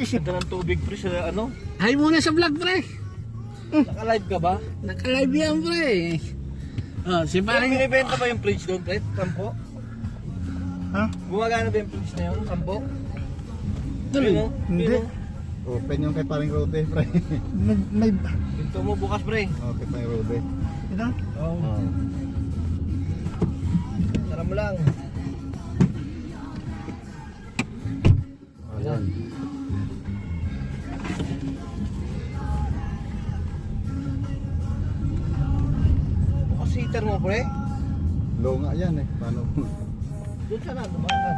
Ganda ng tubig pre sa ano? Hay muna sa vlog pre. Naka-live ka ba? Naka-live yan pre. Oh, si Parang paring binibenta ba yung fridge doon pre? Sampo? Ha? Gumagana ba yung fridge na yun? Sampo? Tuloy. Yun, oh. Hindi. Yun, oh. Open yung kay paring Rode, pre. May Pinto mo bukas pre. Okay, paring Rode. ito. Oo. Tara mo lang. Ayan. Bukas heater mo pre. Low nga yan eh. Paano? Doon sana dumaan.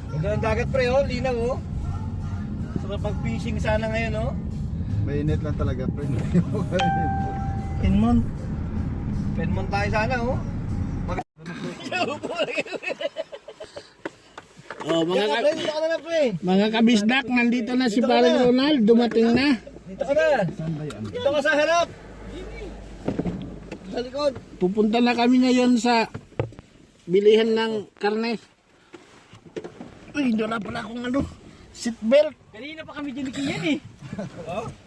Ganda ng dagat pre oh, linaw oh. Sarap pag-fishing sana ngayon oh. Mainit lang talaga, pre. Inmon. Penmon tayo sana oh. Oh, Mga pre, dito ka na pre. mga kabisdak, nandito na si paring Ronald, dumating na. Dito ka na. Dito ka sa harap. Sa likod. Pupunta na kami ngayon sa bilihan ng karne. Uy, doon na pala akong seatbelt. Kanina pa kami dinikiyan eh.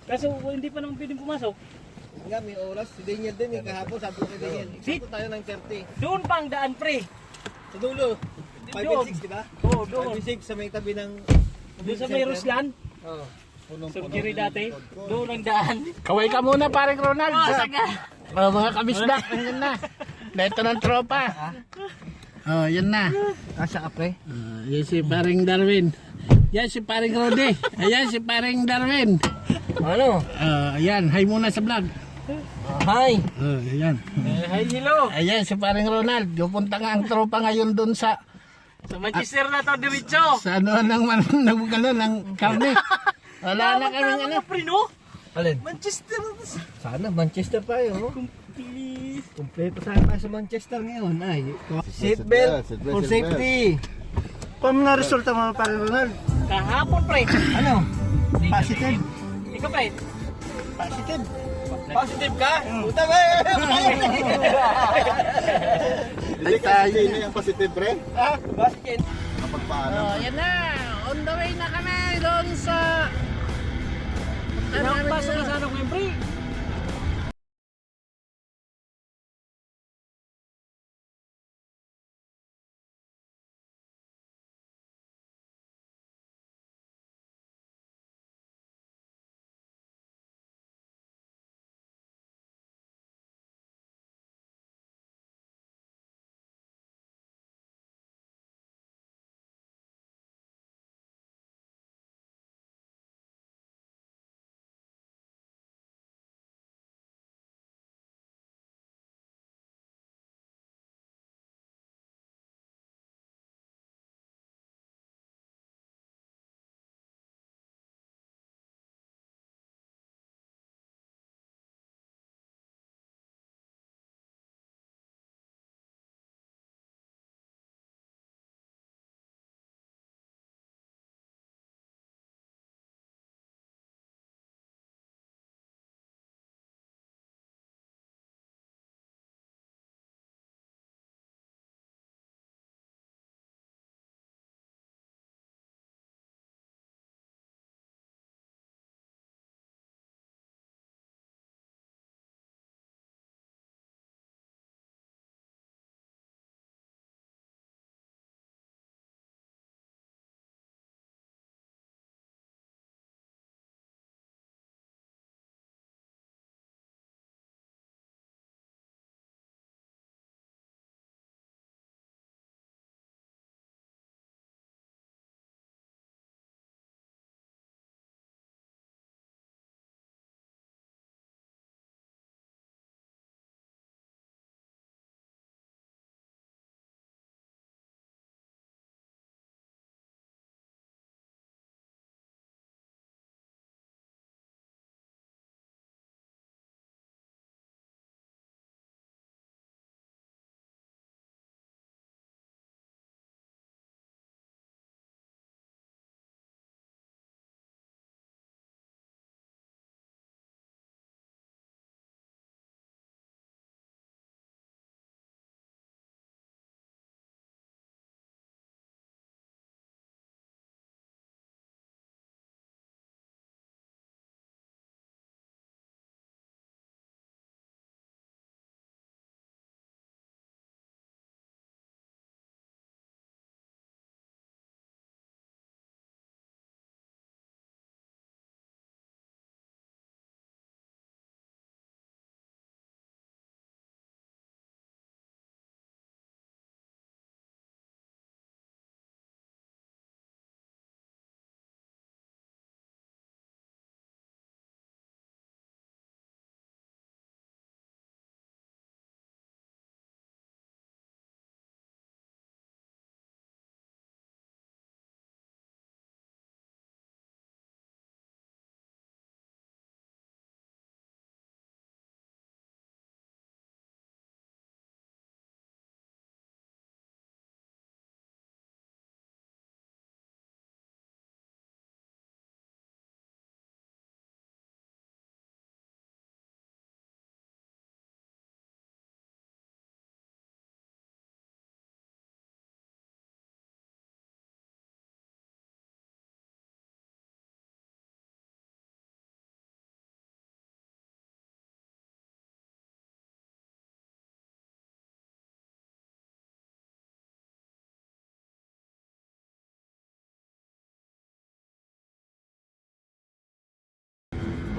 Kaso hindi pa naman pwedeng pumasok. Nga, may oras. Si Daniel din eh. Kahapon sabi ko kay Daniel. Isipot tayo ng 30. Doon pang daan pre. Sa dulo. 5 and 6 di ba? Oo, 5 doon. and 6 sa may tabi ng... Doon sa may Ruslan. Oo. Surgery dati. Doon ang daan. Kaway ka muna paring Ronald. Oh, saga. Oh, mga kabisdak, yan na. Dito ng tropa. Oh, yan na. Asa ka pre? Yan si paring Darwin. Yan si paring Rode. Ayan si paring Darwin. Ano? Ayan, hi muna sa vlog. Hi. Ayan. Hi, hello. Ayan si paring Ronald. Pupunta nga ang tropa ngayon dun sa Sa Manchester na to, diretso. ano ng karne. Wala na kaming ano. Mga pre, no? Alin? Manchester. Sana Manchester tayo. Oh. Please. Kompleto sana tayo sa Manchester ngayon. Ay, seatbelt Seatbelt, for seatbelt. safety. Paano na resulta mo paring Ronald? Kahapon pre. Ano? Positive. Ikaw pre. Positive. Positive ka? Utang eh! Hindi kasi sino yung positive, pre? Ah, basket. Kapag paano? Yan na. On the way na kami doon sa Pinapasok na sana ko ngayon pre.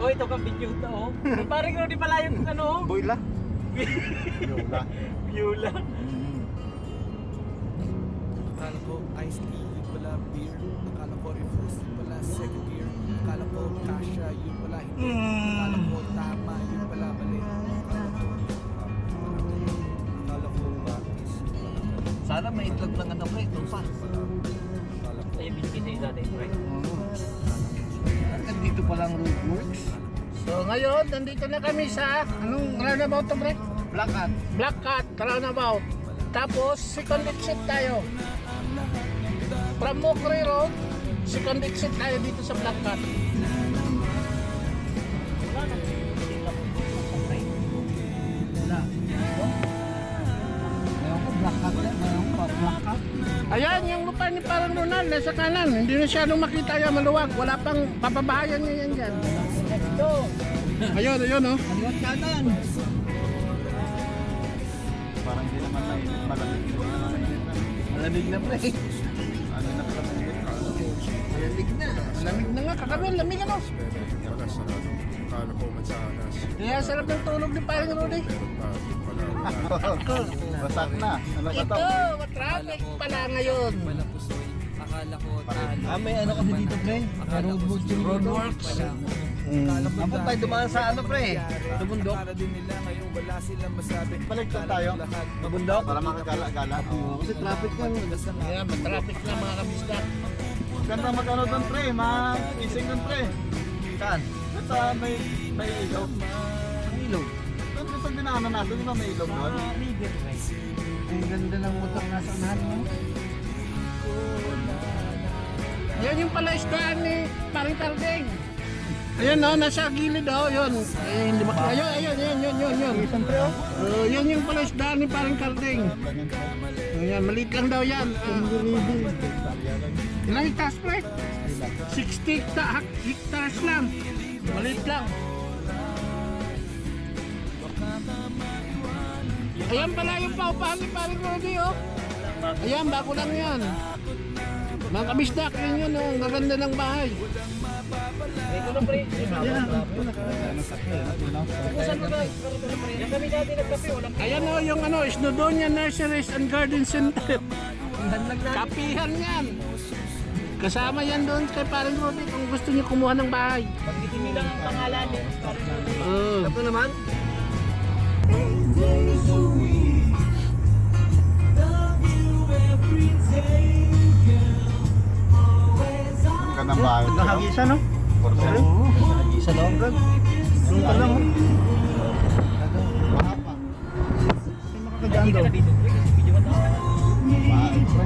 Oh, ito ka video to, oh. Parang Rudy pala yung ano, oh. Boyla. Yola. Beulah. Akala ko iced tea, yun pala beer. Akala ko reverse, yun pala second gear. Akala ko kasha, yun pala hindi. Akala ko tama, yun pala mali. Akala ko bakis, yun pala mali. Sana may itlog ng ano, pre. Ito pa. Ay, yung binigay sa'yo dati, right? At dito palang roadworks. So ngayon, nandito na kami sa, anong roundabout to, pre? Black Hat. Black Cat, roundabout. Tapos, second exit tayo. From Mockery Road, second exit tayo dito sa Black Cat. Wala na. Hindi ka po. Wala. Ngayon ko Black Hat yan. Ngayon ko Black Hat. Ayan, yung lupa ni parang Ronald, nasa kanan. Hindi na siya makita yan, maluwag. Wala pang papabahayan niya yan dyan. Ito. Ayun, ayun, oh. Kaliwat kanan. Parang hindi naman mainit. Malamig. Hindi naman mainit na. Malamig na, pre. Ano na pala mainit? Malamig na. Lamig na nga, kakabel, lamig ano. Pala sarado. Akala ko mansanas. Kaya sarap ng tulog ni parang Rudy. Pero pala. Basak na. Ano ba Ito, to? traffic pala ngayon. Wala pusoy, akala ko talo. May ano kasi dito, pre. Roadworks yung roadworks. Dapat tayo dumaan sa ano, pre. Sa bundok. Akala din nila ngayon wala silang masabi. Baliktad tayo. Sa bundok. Para makagala-gala. Oo, kasi traffic yan. Ayan, matraffic na mga kabisda. Ganda mag-ano doon, pre. Mag-ising doon, pre. Saan? Doon sa may ilog. Ang ilog. Doon sa dinaanan natin, di ba may ilog doon? Ang ganda ng motor nasa unahan mo. Yan yung pala isdaan ni parang Kardeng. Ayan no, nasa gilid oh, yun. Eh, hindi makita. Ayun, yun. Siyempre, oh. Yan yung pala isdaan ni parang Kardeng. Ayan, maliit lang daw yan. Ilang hectares pre? 60 hectares lang. Maliit lang. Ayan pala yung paupahan ni parang Rudy oh. Ayan, bago lang yan. Mga kabisdak, yun oh. Ang gaganda ng bahay. Ito na, pre. Saan mo ba? Yung kami dati nagkape, walang Ayan o, yung ano, Snowdonia Nurseries and Garden Center. Kapihan yan. Kasama yan doon kay parang Rudy kung gusto niyo kumuha ng bahay. Pagkitin nyo lang ang pangalan eh. Oh. Ito naman. Ang gandang bahay. Naghahagisan, no? For sale. Isa daw. Doon ka lang, oh. Mahaba. Hindi ka na dito, pre. Kasi video mo tayo. Mahal, pre.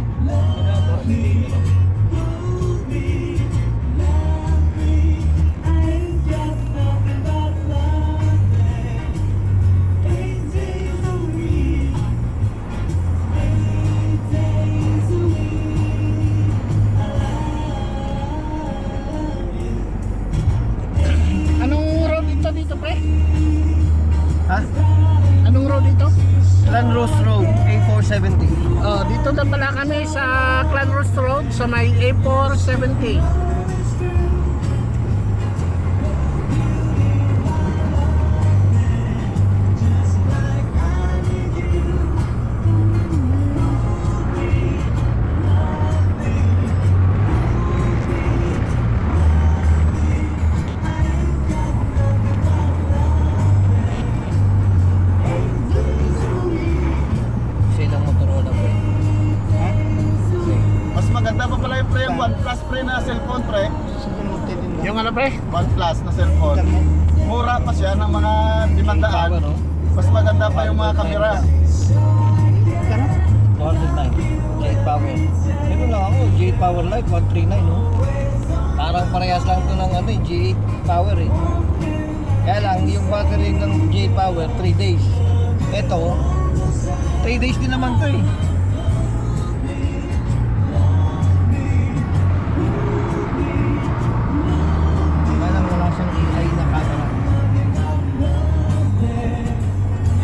Anong road ito dito pre? Ha? Anong road ito? Clan Rose Road, A470. Oh, dito na pala kami sa Clan Rose Road sa may A470. Silang Motorola, pre. Mas maganda pa pala yung pre, yung OnePlus pre na cellphone pre. Yung ano pre? OnePlus na cellphone. Mura pa siya ng mga 500. no? Mas maganda pa yung mga kamera. 209. J8 Power. Ito lang ako, J8 Power Lite, 139, no? Parang parehas lang ito ng ano, J8 Power eh. Kaya lang, yung battery ng J8 Power, 3 days. Ito, 3 days din naman ito eh. Kaya lang wala siyang AI na camera.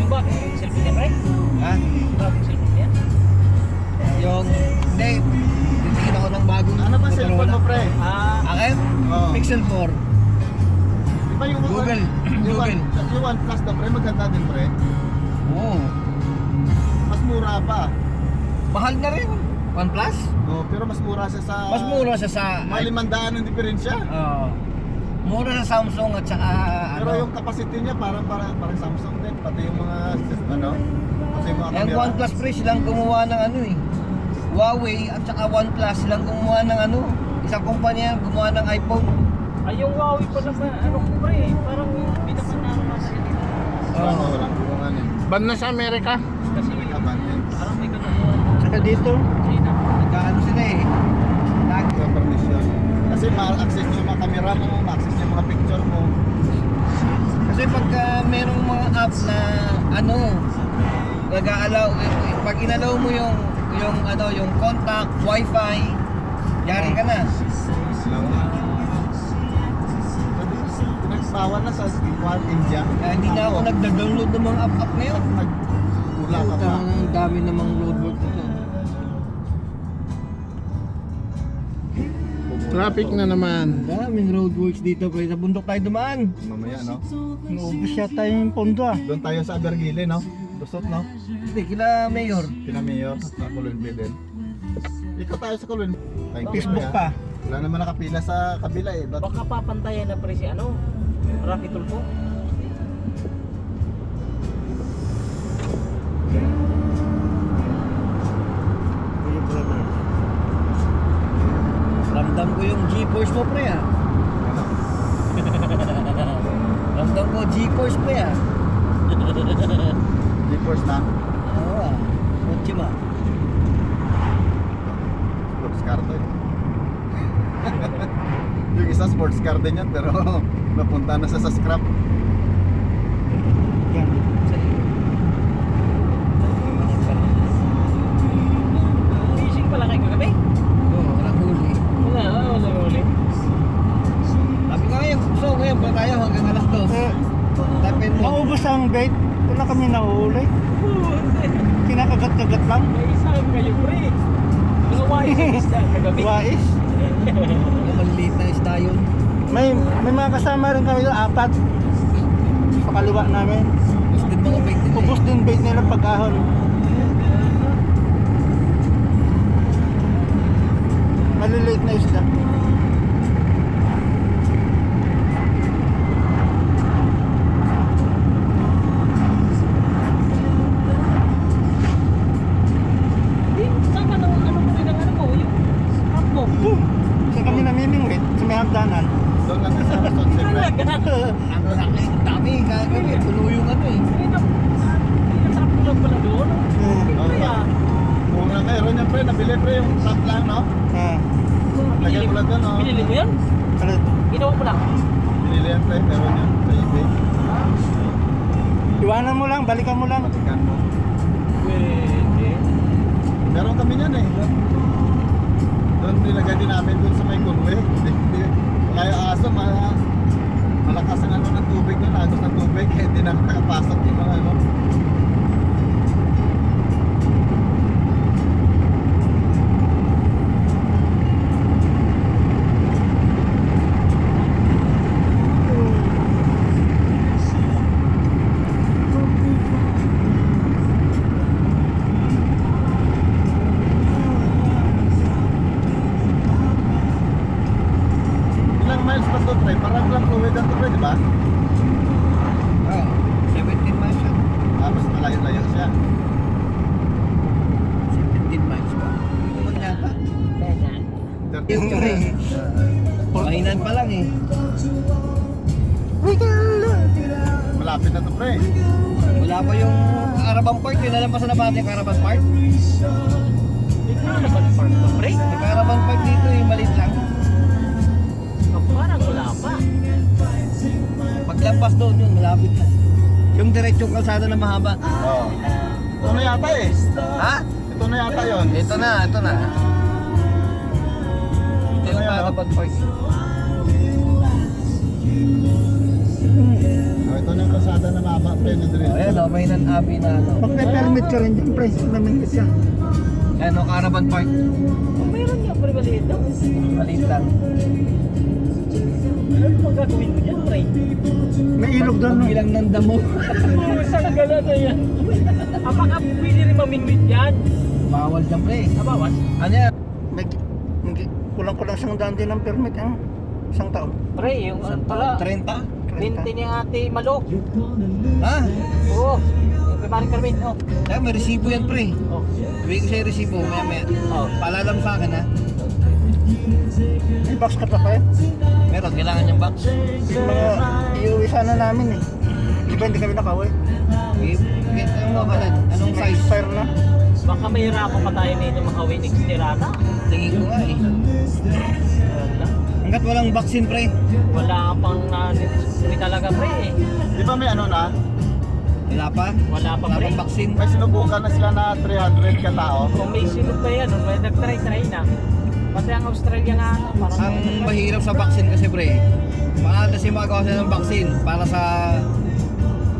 Yung ba? Selfie niya, pre? Ha? Yung selfie niya? Yung, hindi, titigil ako ng bagong Ano ba cellphone mo pre? Ah, Akin? Oh. Pixel 4. Di ba yung Google. Google. Yung OnePlus na pre, maganda din pre. Oo. Mas mura pa. Mahal na rin. OnePlus? No, pero mas mura siya sa... Mas mura siya sa... Mga 500 ang diferensya. Oo. Mura sa Samsung at saka Pero ano. yung capacity niya parang Samsung din. Pati yung mga ano, pati yung mga Yung camera. OnePlus pre, silang gumawa ng ano eh. Huawei at saka OnePlus silang gumawa ng ano. Isang kumpanya gumawa ng iPhone. Ay, yung Huawei pa naman, ano ko pre, parang pinapanalo na sa inyo. Ano, walang bungan yun. Ban na sa Amerika. Kasi Kapan yun. parang may kanukuhan na Saka dito. China. Nagkaano sila eh. Lagi. Yung permission. Kasi ma-access yung mga camera mo, ma-access yung mga picture mo. Kasi pagka merong mga app na ano, nag-aalaw, pag inalaw mo yung ano, yung contact, wifi, yari ka na. Pinagbawal na sa India. Kaya hindi na ako nagda-download ng mga app ngayon. Wala ka pa. Ang dami namang roadwork nito. Traffic na naman. Daming roadworks dito, pre. Sa bundok tayo dumaan. Mamaya, no? Naubos yata yung pondo ah. Doon tayo sa Abergile, no? Lusot, no? Hindi, kila Mayor. Kina Mayor sa Colonbe din. Ikaw tayo sa Colonbe. Facebook pa. Wala naman nakapila sa kabila eh. Ba't Baka papantayan na pre si ano, Rocky Tulfo. Ramdam ko yung G-Force mo, pre, ah. Ramdam ko G-Force, pre, ah. G-Force na? Oo, ah. Kotse ba? Sports car to eh. Yung isa sports car din yan pero napunta na sa scrap. Yan. Fishing pala kayo kagabi? Oo, walang huli. Wala huli. Sabi ko ngayon, so ngayon pa tayo hanggang alas 2. Tapin mo. Maubos ang bait. Wala kami nahuli. Kinakagat-kagat lang. May isa kayo pre. Mga wais yung isda kagabi. Wais. Yung maliliit na isda yun. May mga kasama rin kami doon, 4. Sa kaliwa namin. Tapos din mga bait nila. Ubos din bait nila pag-ahon. Maliliit na isda. Saan ka nang ano mo rin ang ano mo? Yung scrap mo. Kasi kami namimingwit sa may hagdanan. Doon lang sa Roston Silver. Talaga. Ang laki, ang dami, gagawin. Puno yung ano eh. Pinasarap mo lang pala doon. Pre ah. Mura meron yan pre, nabili pre yung top lang no? Lagay ko lang doon no? Binili mo yan? Ginawa mo lang? Binili yan pre, meron yan sa eBay. Iwanan mo lang, balikan mo lang. Balikan mo. Pwede. Meron kami yan eh. Doon nilagay din namin doon sa may Conway. Kaya aso, malakas ang ano ng tubig doon, agos ng tubig. Kaya hindi nakakapasok yung mga ano. Ilang miles pa to pre? Parang lang Conway doon to pre, di ba? Oo, 17 miles yun. Mas malayo-layo siya. 17 miles ba? Kuman yata. 30 Yung pre. Mainan pa lang eh. Malapit na to pre. Wala pa yung Caravan Park. Pinalampasan na ba natin yung Caravan Park? Ano ba yung park mo pre? Yung Caravan Park dito eh, maliit lang. Parang wala pa. Paglampas doon yun, malapit na. Yung diretsong kalsada na mahaba. Oo. Ito na yata eh. Ha? Ito na yata yun. Ito na, ito na. Ito yung Ano yan, Caravan Park. Oh, ito na yung kalsada na mama pre na diretso. Ayan o, may nan-abi na ano. Pag may permit ka rin dyan, pre, namingkit ka. Ano, Caravan Park. Mayroon nga pre maliit daw. Maliit lang. Ano pang gagawin mo dyan pre? May ilog doon, no? Bilang ng damo. Isang gala na yan. Apaka pwede rin mamingwit yan. Bawal dyan, pre. Abawas? Ano yan? Kulang-kulang siyang daan din ng permit, isang taon. Pre, yung ano pala. 30? Binti ni ate Malo. Ha? Oo. Yung kay Maring Carmen. Oh. Kaya may resibo yan, pre. Oh. Ibigay ko sa'yo yung resibo, maya. Oh. Paalala mo sa akin, ha? May box ka pa kayo? Meron, kailangan niyang box. Mga iuwi sana namin eh. Di ba hindi kami nakauwi? Ano mo ba yan? Anong size? Fire na. Baka mahirapan pa tayo nito makawin next tirata. Tingin ko nga, eh. Wala. Hanggat walang vaccine, pre. Wala pang hindi talaga pre eh. Di ba may ano na? Wala pa? Wala pa, pre. pang vaccine. May sinubukan na sila na 300 katao. Kung may sinod pa yan, may nag-try na. Pati ang Australia nga, parang Ang mahirap sa vaccine kasi, pre, baka kasi magawa sila ng vaccine para sa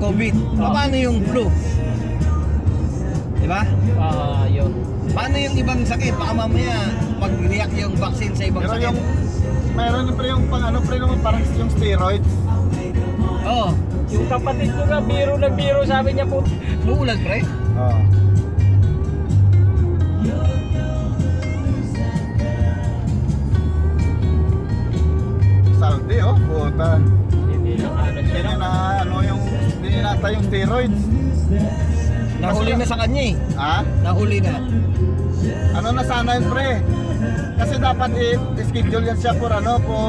COVID. Paano yung flu? Diba? yun. Paano yung ibang sakit? Baka mamaya mag-react yung vaccine sa ibang Pero sakit. yung mayroon pre yung pang ano pre yung parang yung steroids. Oo. Yung kapatid ko nga, biro na biro, sabi niya po. Muulan, pre. Oo. Saldi oh, puta. Hindi na ano siya. Hindi na ano yung hindi nata yung steroids. Nahuli na sa kanya, eh. Ha? Nahuli na. Ano na sana yun pre? Kasi dapat i-schedule yan siya for ano, for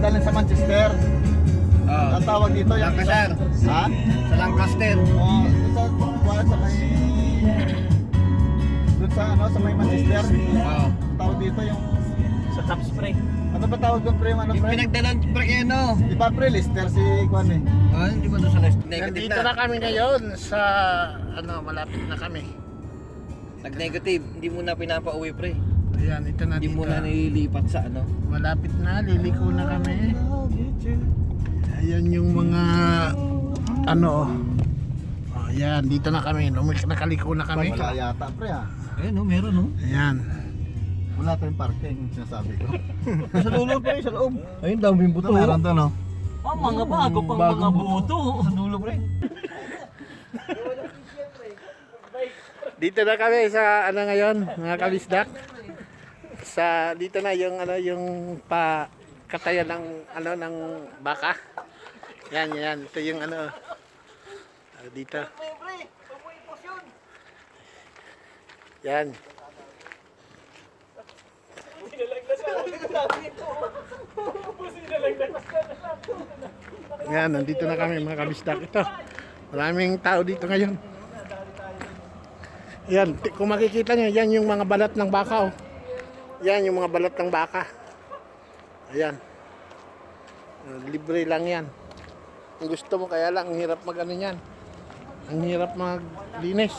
dalhin sa Manchester. Oo. Ang tawag dito yung Lancaster. Ha? Sa Lancaster. Oo, doon sa may doon sa ano, sa may Manchester. Oo. Ang tawag dito yung Sa top spray. ano ba tawag doon pre yung ano Yung pre? pinagdalan, pre, ano? Di ba pre Lister si Kwan eh? Ah, hindi ba doon sa negative Nandito na kami ngayon sa malapit na kami. Nag-negative, hindi mo na pinapauwi, pre. Ayan, ito na Hindi dito. mo na nililipat sa ano. Malapit na, liliko na kami. Ayan yung mga ano. Oh, ayan, dito na kami. Nakaliko na kami. Wala yata pre ha. Ayun, no, meron, no? Ayan. Wala tayong parking yung sinasabi ko. Sa dulo, pre, sa loob. Ayun, daming buto. Meron to no? Mga bago pang Bagong mga buto. Sa dulo, pre. Dito na kami sa ano ngayon, mga kabisdak. Sa dito na yung ano yung katayan ng ano ng baka. Yan, yan. Ito yung ano dito. Yan. Yan, nandito na kami mga kabisdak. Ito. Maraming tao dito ngayon. Yan, kung makikita nyo, yan yung mga balat ng baka. Oh. Yan yung mga balat ng baka. Ayan. Libre lang yan. Kung gusto mo, kaya lang, ang hirap mag ano yan. Ang hirap maglinis.